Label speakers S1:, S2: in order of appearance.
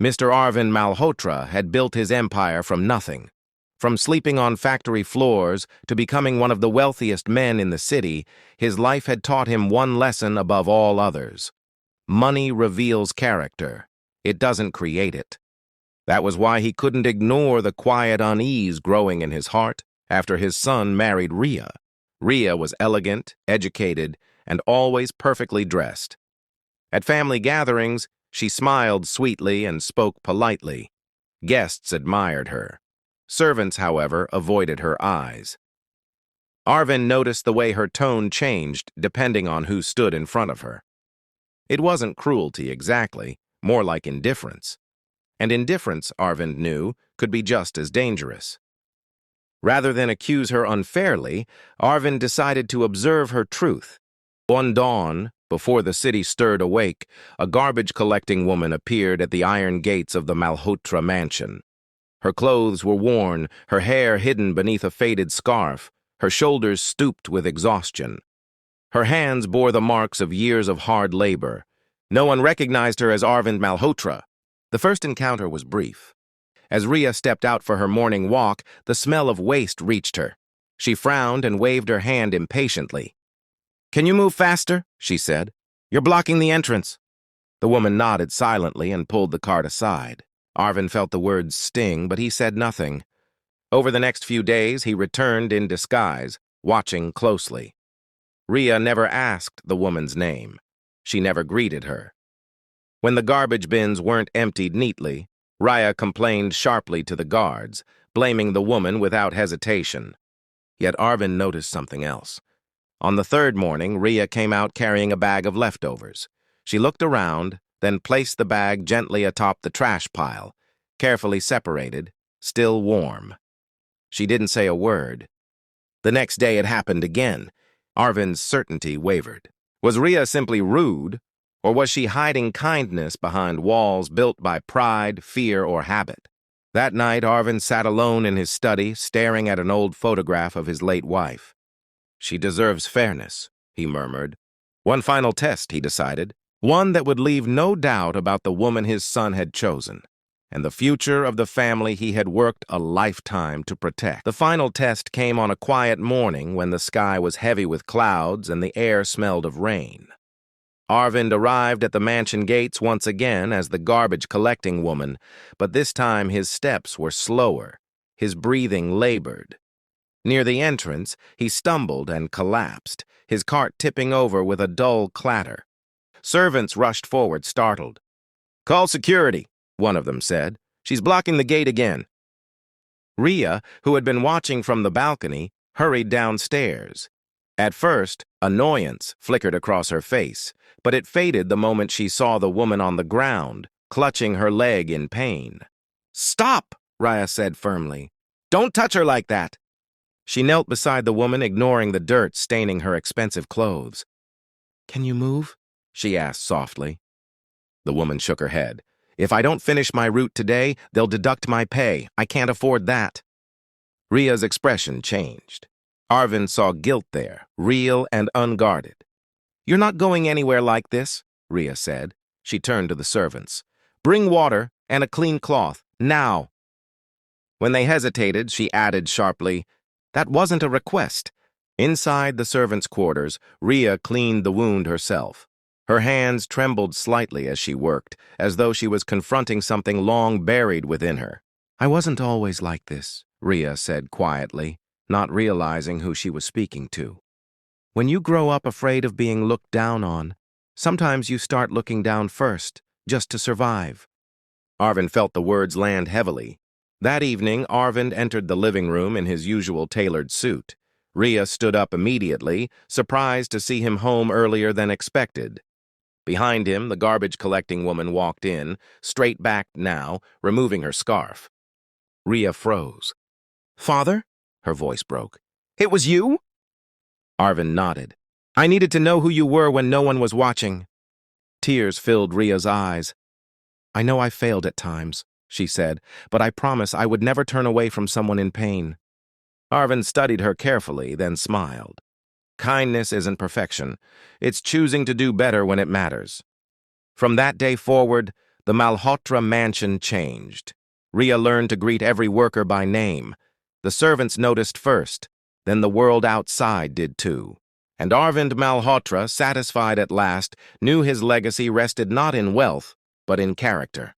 S1: Mr. Arvind Malhotra had built his empire from nothing. From sleeping on factory floors to becoming one of the wealthiest men in the city, his life had taught him one lesson above all others. Money reveals character. It doesn't create it. That was why he couldn't ignore the quiet unease growing in his heart after his son married Ria. Ria was elegant, educated, and always perfectly dressed. At family gatherings, she smiled sweetly and spoke politely. Guests admired her. Servants, however, avoided her eyes. Arvind noticed the way her tone changed depending on who stood in front of her. It wasn't cruelty exactly, more like indifference. And indifference, Arvind knew, could be just as dangerous. Rather than accuse her unfairly, Arvind decided to observe her truth. One dawn, before the city stirred awake, a garbage-collecting woman appeared at the iron gates of the Malhotra mansion. Her clothes were worn, her hair hidden beneath a faded scarf, her shoulders stooped with exhaustion. Her hands bore the marks of years of hard labor. No one recognized her as Arvind Malhotra. The first encounter was brief. As Ria stepped out for her morning walk, the smell of waste reached her. She frowned and waved her hand impatiently. "Can you move faster?" she said. "You're blocking the entrance." The woman nodded silently and pulled the cart aside. Arvind felt the words sting, but he said nothing. Over the next few days, he returned in disguise, watching closely. Ria never asked the woman's name. She never greeted her. When the garbage bins weren't emptied neatly, Ria complained sharply to the guards, blaming the woman without hesitation. Yet Arvind noticed something else. On the third morning, Ria came out carrying a bag of leftovers. She looked around, then placed the bag gently atop the trash pile, carefully separated, still warm. She didn't say a word. The next day it happened again. Arvind's certainty wavered. Was Ria simply rude, or was she hiding kindness behind walls built by pride, fear, or habit? That night, Arvind sat alone in his study, staring at an old photograph of his late wife. "She deserves fairness," he murmured. One final test, he decided. One that would leave no doubt about the woman his son had chosen, and the future of the family he had worked a lifetime to protect. The final test came on a quiet morning when the sky was heavy with clouds and the air smelled of rain. Arvind arrived at the mansion gates once again as the garbage-collecting woman, but this time his steps were slower, his breathing labored. Near the entrance, he stumbled and collapsed, his cart tipping over with a dull clatter. Servants rushed forward, startled. "Call security," one of them said. "She's blocking the gate again." Ria, who had been watching from the balcony, hurried downstairs. At first, annoyance flickered across her face, but it faded the moment she saw the woman on the ground, clutching her leg in pain. "Stop!" Ria said firmly. "Don't touch her like that." She knelt beside the woman, ignoring the dirt staining her expensive clothes. "Can you move?" she asked softly. The woman shook her head. "If I don't finish my route today, they'll deduct my pay. I can't afford that." Ria's expression changed. Arvind saw guilt there, real and unguarded. "You're not going anywhere like this," Ria said. She turned to the servants. "Bring water and a clean cloth, now." When they hesitated, she added sharply, "That wasn't a request." Inside the servants' quarters, Ria cleaned the wound herself. Her hands trembled slightly as she worked, as though she was confronting something long buried within her. "I wasn't always like this," Ria said quietly, not realizing who she was speaking to. "When you grow up afraid of being looked down on, sometimes you start looking down first, just to survive." Arvind felt the words land heavily. That evening, Arvind entered the living room in his usual tailored suit. Ria stood up immediately, surprised to see him home earlier than expected. Behind him, the garbage-collecting woman walked in, straight-backed now, removing her scarf. Ria froze. "Father?" Her voice broke. "It was you?" Arvind nodded. "I needed to know who you were when no one was watching." Tears filled Ria's eyes. "I know I failed at times," she said, "but I promise I would never turn away from someone in pain." Arvind studied her carefully, then smiled. Kindness isn't perfection. It's choosing to do better when it matters. From that day forward, The Malhotra mansion changed. Ria learned to greet every worker by name. The servants noticed first, then the world outside did too. And Arvind Malhotra, satisfied at last, knew his legacy rested not in wealth, but in character.